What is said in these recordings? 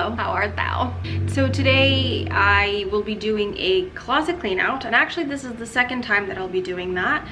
Hello, how art thou? So today I will be doing a closet clean out, and actually this is the second time that I'll be doing that.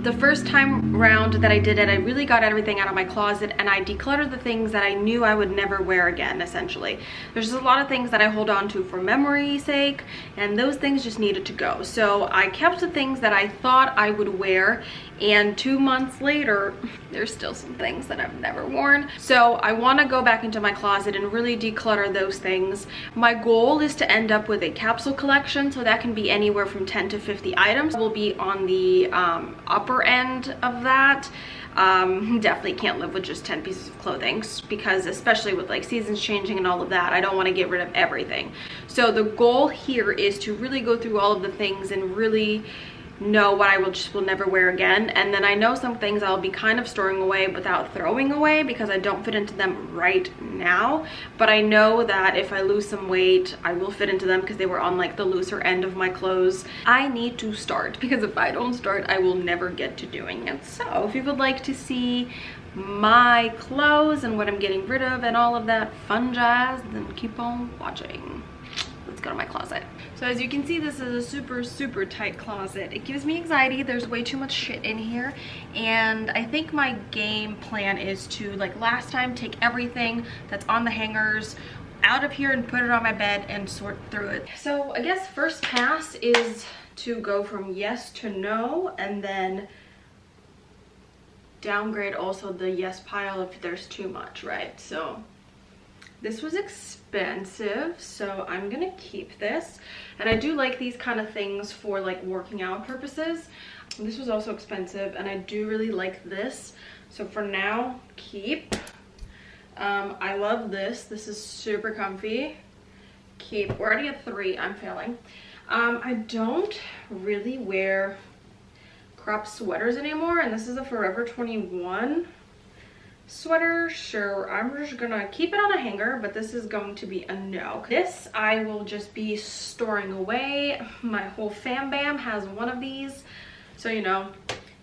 The first time round that I did it, I really got everything out of my closet and I decluttered the things that I knew I would never wear again, essentially. There's just a lot of things that I hold on to for memory's sake, and those things just needed to go. So I kept the things that I thought I would wear, and 2 months later, there's still some things that I've never worn. So I want to go back into my closet and really declutter those things. My goal is to end up with a capsule collection, so that can be anywhere from 10 to 50 items. We'll be on the upper end of that. Definitely can't live with just 10 pieces of clothing, because especially with like seasons changing and all of that, I don't want to get rid of everything. So the goal here is to really go through all of the things and really know what I will never wear again. And then I know some things I'll be kind of storing away without throwing away because I don't fit into them right now, but I know that if I lose some weight I will fit into them because they were on like the looser end of my clothes. I need to start, because if I don't start I will never get to doing it. So if you would like to see my clothes and what I'm getting rid of and all of that fun jazz, then keep on watching. Let's go to my closet. So as you can see, this is a super tight closet. It gives me anxiety. There's way too much shit in here, and I think my game plan is to, like last time, take everything that's on the hangers out of here and put it on my bed and sort through it. So I guess first pass is to go from yes to no, and then downgrade also the yes pile if there's too much, right? So this was expensive, so I'm gonna keep this. And I do like these kind of things for like working out purposes. This was also expensive, and I do really like this. So for now, keep. I love this. This is super comfy. Keep. We're already at 3. I'm failing. I don't really wear crop sweaters anymore, and this is a Forever 21 sweater. Sure, I'm just gonna keep it on a hanger, but this is going to be a no. This I will just be storing away. My whole fam bam has one of these, so you know,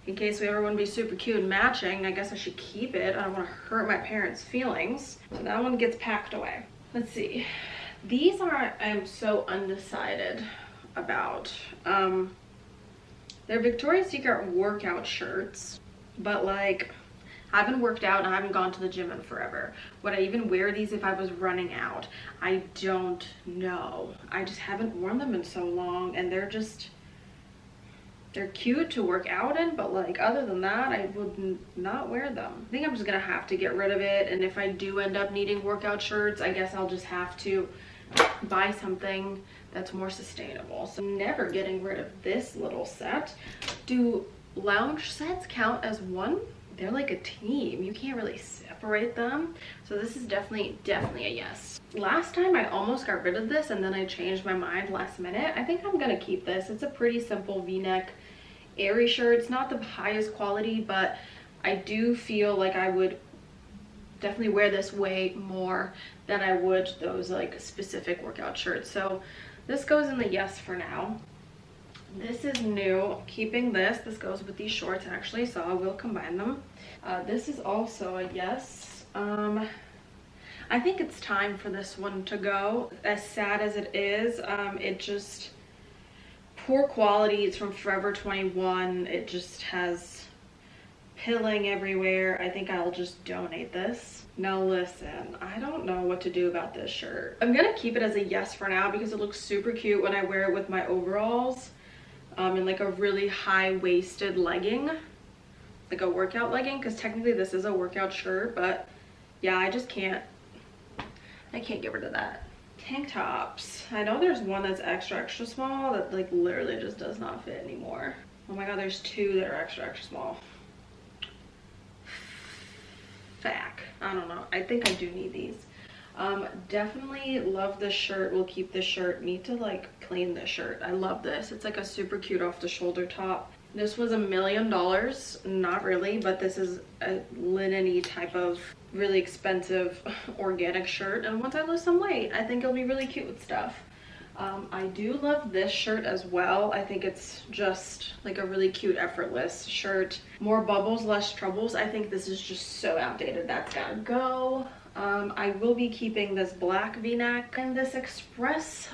in case we ever want to be super cute and matching, I guess I should keep it. I don't want to hurt my parents' feelings, so that one gets packed away. Let's see, these are, I'm so undecided about. They're Victoria's Secret workout shirts, but like, I haven't worked out and I haven't gone to the gym in forever. Would I even wear these if I was running out? I don't know. I just haven't worn them in so long, and they're cute to work out in, but like other than that, I would not wear them. I think I'm just gonna have to get rid of it, and if I do end up needing workout shirts, I guess I'll just have to buy something that's more sustainable. So never getting rid of this little set. Do lounge sets count as one? They're like a team. You can't really separate them. So this is definitely a yes. Last time I almost got rid of this, and then I changed my mind last minute. I think I'm gonna keep this. It's a pretty simple V-neck airy shirt. It's not the highest quality, but I do feel like I would definitely wear this way more than I would those like specific workout shirts. So this goes in the yes for now. This is new. Keeping this. This goes with these shorts actually, so I will combine them. This is also a yes. I think it's time for this one to go. As sad as it is, it just poor quality. It's from Forever 21. It just has pilling everywhere. I think I'll just donate this. Now listen, I don't know what to do about this shirt. I'm gonna keep it as a yes for now because it looks super cute when I wear it with my overalls. In like a really high-waisted legging, like a workout legging, because technically this is a workout shirt, but yeah, I can't get rid of that. Tank tops. I know there's one that's extra small that like literally just does not fit anymore. Oh my god, there's 2 that are extra small. Fack. I don't know. I think I do need these. Definitely love this shirt. We'll keep this shirt. Need to like clean this shirt. I love this. It's like a super cute off the shoulder top. This was $1 million. Not really, but this is a linen-y type of really expensive organic shirt, and once I lose some weight I think it'll be really cute with stuff. I do love this shirt as well. I think it's just like a really cute effortless shirt. More bubbles, less troubles. I think this is just so outdated. That's gotta go. I will be keeping this black v-neck and this express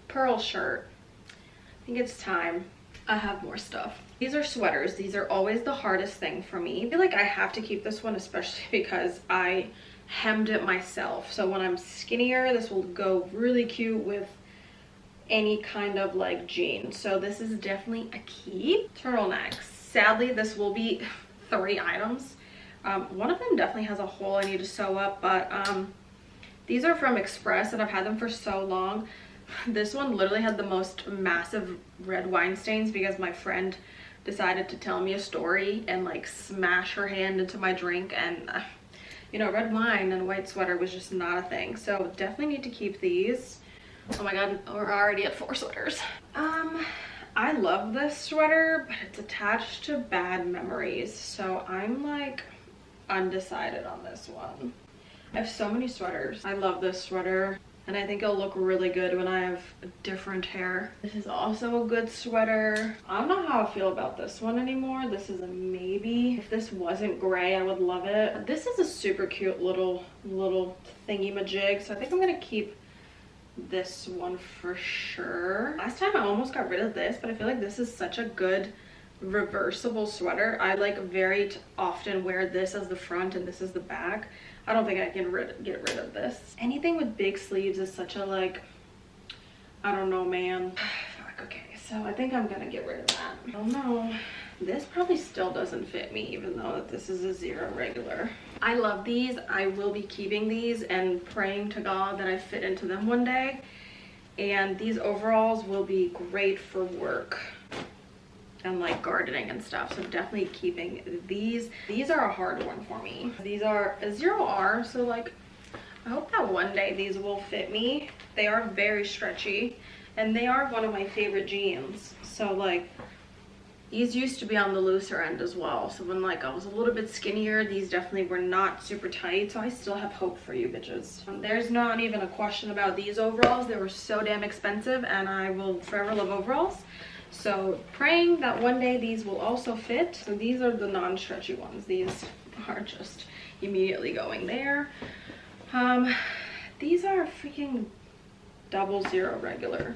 pearl shirt. I think it's time. I have more stuff. These are sweaters. These are always the hardest thing for me. I feel like I have to keep this one, especially because I hemmed it myself. So when I'm skinnier, this will go really cute with any kind of like jean. So this is definitely a keep. Turtlenecks. Sadly, this will be 3 items. One of them definitely has a hole I need to sew up, but these are from Express and I've had them for so long. This one literally had the most massive red wine stains because my friend decided to tell me a story and like smash her hand into my drink, and you know, red wine and a white sweater was just not a thing. So definitely need to keep these. Oh my god, we're already at 4 sweaters. I love this sweater, but it's attached to bad memories, so I'm like undecided on this one. I have so many sweaters. I love this sweater and I think it'll look really good when I have different hair. This is also a good sweater. I don't know how I feel about this one anymore. This is a maybe. If this wasn't gray, I would love it. This is a super cute little thingy-majig, so I think I'm gonna keep this one for sure. Last time I almost got rid of this, but I feel like this is such a good reversible sweater. I like very often wear this as the front and this is the back. I don't think I can get rid of this. Anything with big sleeves is such a like, I don't know, man. Fuck, okay, so I think I'm gonna get rid of that. I don't know. This probably still doesn't fit me, even though that this is a 0 regular. I love these. I will be keeping these and praying to God that I fit into them one day. And these overalls will be great for work and like gardening and stuff, so definitely keeping these. These are a hard one for me. These are a 0R, so like I hope that one day these will fit me. They are very stretchy and they are one of my favorite jeans, so like these used to be on the looser end as well. So when like I was a little bit skinnier, these definitely were not super tight. So I still have hope for you bitches. There's not even a question about these overalls. They were so damn expensive and I will forever love overalls. So praying that one day these will also fit. So these are the non-stretchy ones. These are just immediately going there. These are freaking 00 regular.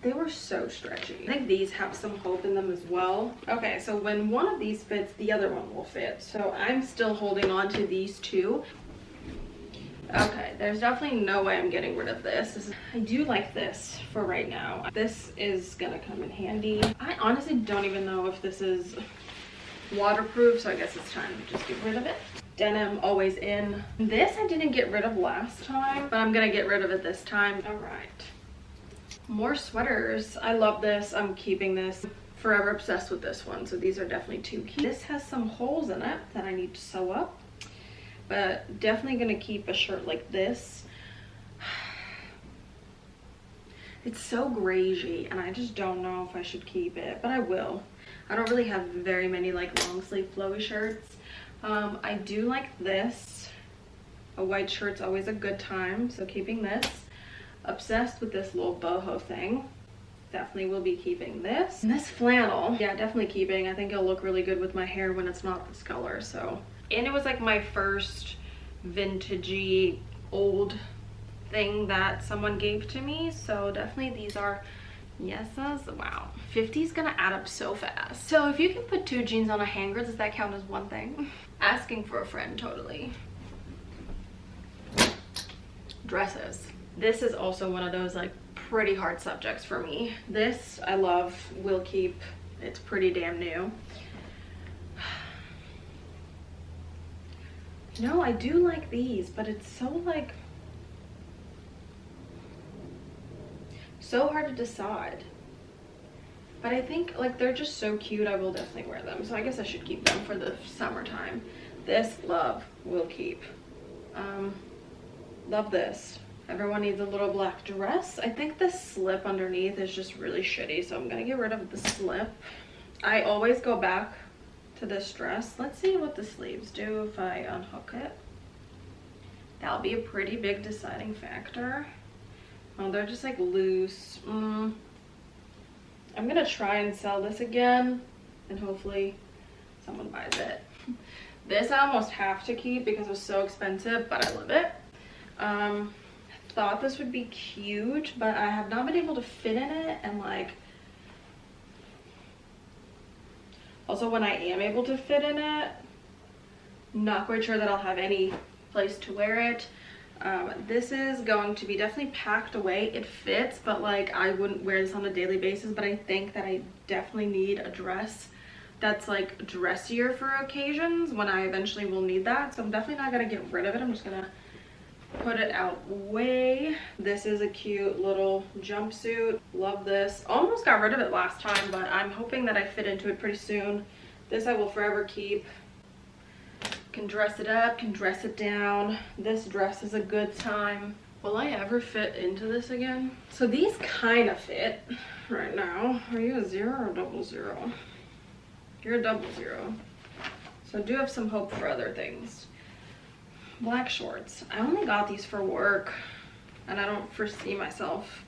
They were so stretchy. I think these have some hope in them as well. Okay, so when one of these fits, the other one will fit. So I'm still holding on to these 2. Okay, there's definitely no way I'm getting rid of this. I do like this for right now. This is gonna come in handy. I honestly don't even know if this is waterproof, so I guess it's time to just get rid of it. Denim, always in. This I didn't get rid of last time, but I'm gonna get rid of it this time. All right. More sweaters. I love this. I'm keeping this. Forever obsessed with this one, so these are definitely 2 key. This has some holes in it that I need to sew up, but definitely gonna keep a shirt like this. It's so grayy and I just don't know if I should keep it, but I will. I don't really have very many like long sleeve flowy shirts. I do like this. A white shirt's always a good time, so keeping this. Obsessed with this little boho thing. Definitely will be keeping this. And this flannel, yeah, definitely keeping. I think it'll look really good with my hair when it's not this color, so. And it was like my first vintagey old thing that someone gave to me, so definitely these are yeses. Wow, 50 is gonna add up so fast. So if you can put 2 jeans on a hanger, does that count as one thing? Asking for a friend, totally. Dresses. This is also one of those like pretty hard subjects for me. This I love, will keep. It's pretty damn new. No, I do like these, but it's so like so hard to decide. But I think like they're just so cute, I will definitely wear them. So I guess I should keep them for the summertime. This love will keep. Love this. Everyone needs a little black dress. I think the slip underneath is just really shitty, so I'm gonna get rid of the slip. I always go back to this dress. Let's see what the sleeves do if I unhook it. That'll be a pretty big deciding factor. Oh, they're just like loose. I'm gonna try and sell this again and hopefully someone buys it. This I almost have to keep because it was so expensive, but I love it. I thought this would be cute, but I have not been able to fit in it, and like, also when I am able to fit in it, not quite sure that I'll have any place to wear it. This is going to be definitely packed away. It fits, but like I wouldn't wear this on a daily basis, but I think that I definitely need a dress that's like dressier for occasions when I eventually will need that. So I'm definitely not gonna get rid of it. I'm just gonna put it away. This is a cute little jumpsuit. Love this. Almost got rid of it last time, but I'm hoping that I fit into it pretty soon. This I will forever keep. Can dress it up, can dress it down. This dress is a good time. Will I ever fit into this again? So these kind of fit right now. Are you a 0 or a 00? You're a 00. So I do have some hope for other things. Black shorts. I only got these for work, and I don't foresee myself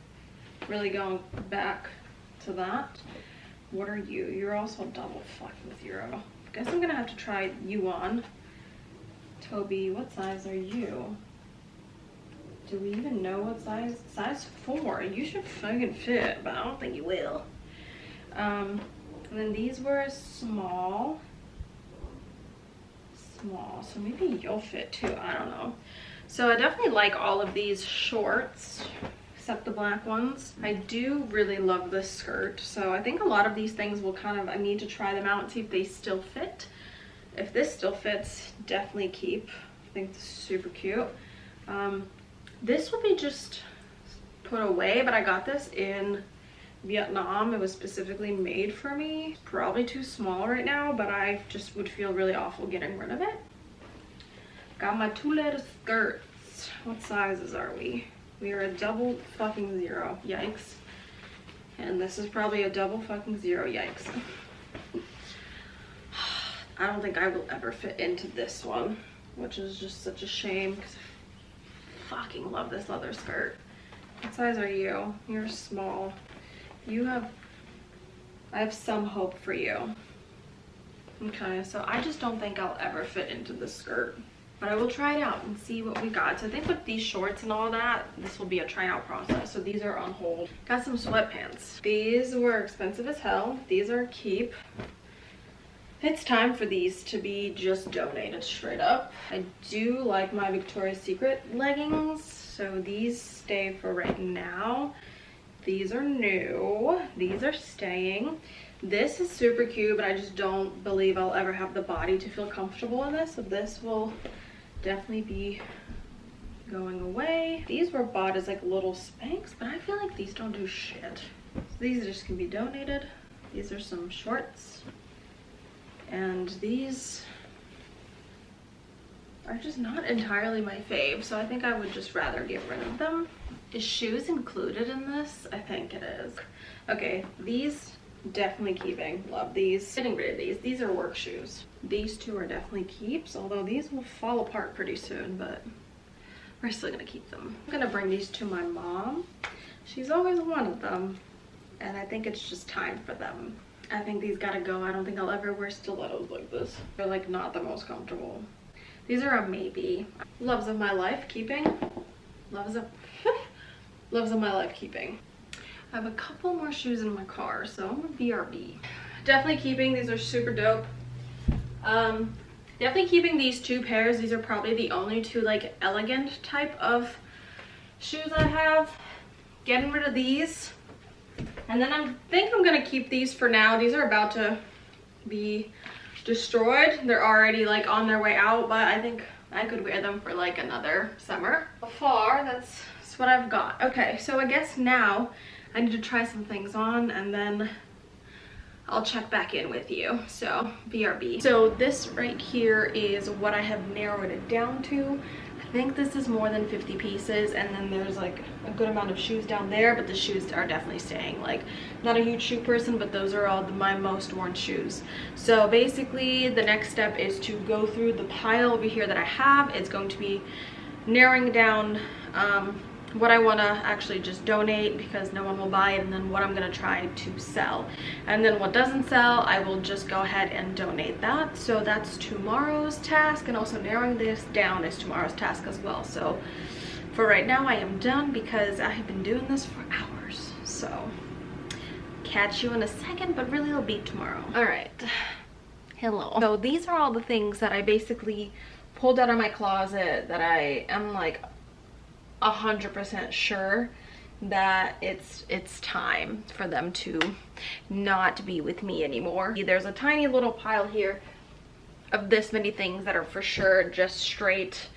really going back to that. What are you? You're also a double fucking 0. Guess I'm gonna have to try you on. Toby, what size are you? Do we even know what size? Size 4. You should fucking fit, but I don't think you will. And then these were small. So maybe you'll fit too. I don't know. So I definitely like all of these shorts, except the black ones. I do really love this skirt. So I think a lot of these things will kind of, I need to try them out and see if they still fit. If this still fits, definitely keep. I think this is super cute. This will be just put away, but I got this in Vietnam. It was specifically made for me. Probably too small right now, but I just would feel really awful getting rid of it. Got my 2-letter skirts. What sizes are we? We are a double fucking 0. Yikes. And this is probably a double fucking 0. Yikes. I don't think I will ever fit into this one, which is just such a shame because I fucking love this leather skirt. What size are you? You're small. I have some hope for you. Okay, so I just don't think I'll ever fit into this skirt, but I will try it out and see what we got. So I think with these shorts and all that, this will be a try out process. So these are on hold. Got some sweatpants. These were expensive as hell. These are a keep. It's time for these to be just donated straight up. I do like my Victoria's Secret leggings, so these stay for right now. These are new. These are staying. This is super cute, but I just don't believe I'll ever have the body to feel comfortable in this, so this will definitely be going away. These were bought as like little Spanx, but I feel like these don't do shit. So these just can be donated. These are some shorts. And these are just not entirely my fave, so I think I would just rather get rid of them. Is shoes included in this? I think it is. Okay, these definitely keeping. Love these. Getting rid of these. These are work shoes. These two are definitely keeps, although these will fall apart pretty soon, but we're still gonna keep them. I'm gonna bring these to my mom. She's always wanted them, and I think it's just time for them. I think these gotta go. I don't think I'll ever wear stilettos like this. They're like not the most comfortable. These are a maybe. Loves of my life keeping. Loves of my life keeping. I have a couple more shoes in my car, so I'm gonna BRB. Definitely keeping. These are super dope. Definitely keeping these 2 pairs. These are probably the only 2 like elegant type of shoes I have. Getting rid of these. And then I think I'm gonna keep these for now. These are about to be destroyed. They're already like on their way out, but I think I could wear them for like another summer. So far, that's what I've got. Okay, so I guess now I need to try some things on and then I'll check back in with you. So BRB. So this right here is what I have narrowed it down to. I think this is more than 50 pieces, and then there's like a good amount of shoes down there, but the shoes are definitely staying. Like, not a huge shoe person, but those are all my most worn shoes. So basically the next step is to go through the pile over here that I have. It's going to be narrowing down what I want to actually just donate because no one will buy it, and then what I'm going to try to sell. And then what doesn't sell, I will just go ahead and donate that. So that's tomorrow's task, and also narrowing this down is tomorrow's task as well. So for right now I am done because I have been doing this for hours. So catch you in a second, but really it'll be tomorrow. All right, hello. So these are all the things that I basically pulled out of my closet that I am like 100% sure that it's time for them to not be with me anymore. There's a tiny little pile here of this many things that are for sure just straight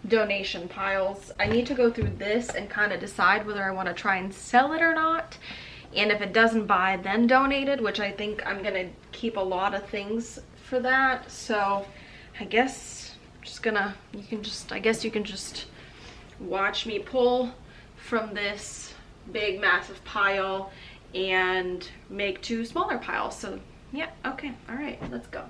donation piles. I need to go through this and kind of decide whether I want to try and sell it or not, and if it doesn't buy, then donate it, which I think I'm gonna keep a lot of things for that. So I guess just gonna, I guess you can just watch me pull from this big massive pile and make 2 smaller piles. So yeah, okay, all right, let's go.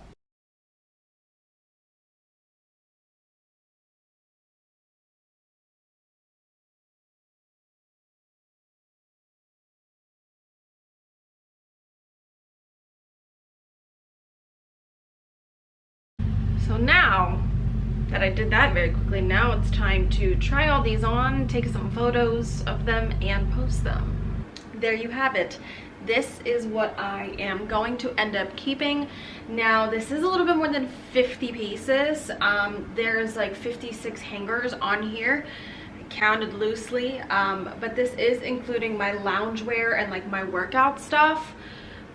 So now that I did that very quickly, now it's time to try all these on, take some photos of them, and post them. There you have it. This is what I am going to end up keeping. Now this is a little bit more than 50 pieces. There's like 56 hangers on here, counted loosely, but this is including my loungewear and like my workout stuff.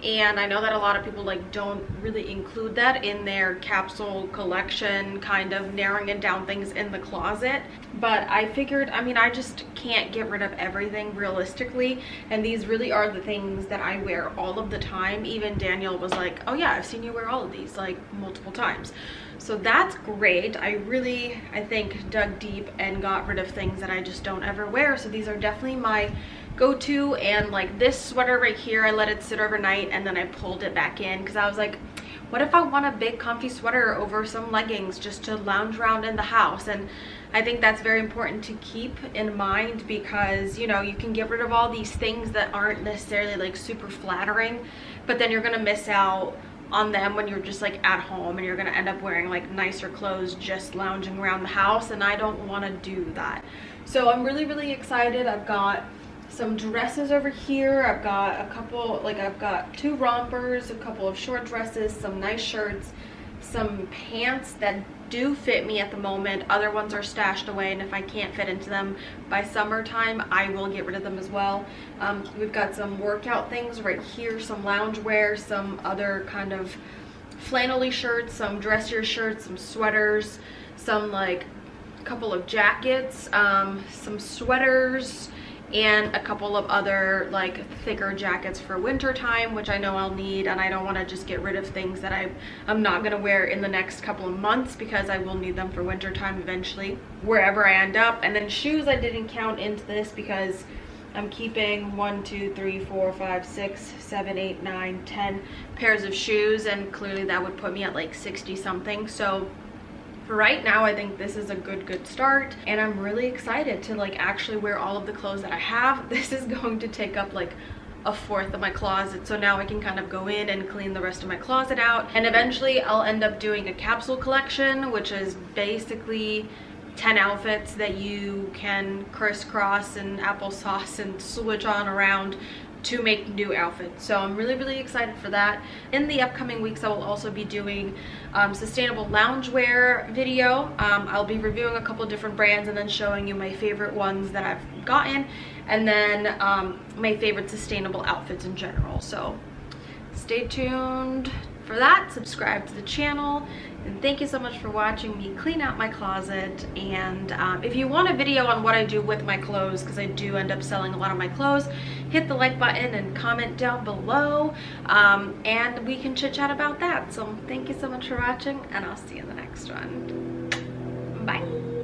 And I know that a lot of people like don't really include that in their capsule collection, kind of narrowing it down things in the closet. But I figured, I mean, I just can't get rid of everything realistically, and these really are the things that I wear all of the time. Even Daniel was like, oh yeah, I've seen you wear all of these like multiple times. So that's great. I think dug deep and got rid of things that I just don't ever wear. So these are definitely my go-to. And like this sweater right here, I let it sit overnight and then I pulled it back in because I was like, what if I want a big comfy sweater over some leggings just to lounge around in the house? And I think that's very important to keep in mind because, you know, you can get rid of all these things that aren't necessarily like super flattering, but then you're gonna miss out on them when you're just like at home and you're gonna end up wearing like nicer clothes just lounging around the house, and I don't want to do that. So I'm really excited. I've got some dresses over here. I've got a couple, like I've got 2 rompers, a couple of short dresses, some nice shirts, some pants that do fit me at the moment. Other ones are stashed away, and if I can't fit into them by summertime, I will get rid of them as well. We've got some workout things right here, some loungewear, some other kind of flannel-y shirts, some dressier shirts, some sweaters, some like a couple of jackets, some sweaters, and a couple of other like thicker jackets for winter time, which I know I'll need, and I don't want to just get rid of things that I'm not going to wear in the next couple of months because I will need them for winter time eventually, wherever I end up. And then shoes I didn't count into this because I'm keeping 1, 2, 3, 4, 5, 6, 7, 8, 9, 10 pairs of shoes, and clearly that would put me at like 60 something. So for right now, I think this is a good start, and I'm really excited to like actually wear all of the clothes that I have. This is going to take up like a 1/4 of my closet, so now I can kind of go in and clean the rest of my closet out, and eventually I'll end up doing a capsule collection, which is basically 10 outfits that you can crisscross and applesauce and switch on around to make new outfits. So I'm really excited for that. In the upcoming weeks, I will also be doing sustainable loungewear video. I'll be reviewing a couple different brands and then showing you my favorite ones that I've gotten, and then my favorite sustainable outfits in general. So stay tuned for that. Subscribe to the channel, and thank you so much for watching me clean out my closet. And if you want a video on what I do with my clothes, because I do end up selling a lot of my clothes, hit the like button and comment down below, and we can chit chat about that. So thank you so much for watching, and I'll see you in the next one. Bye.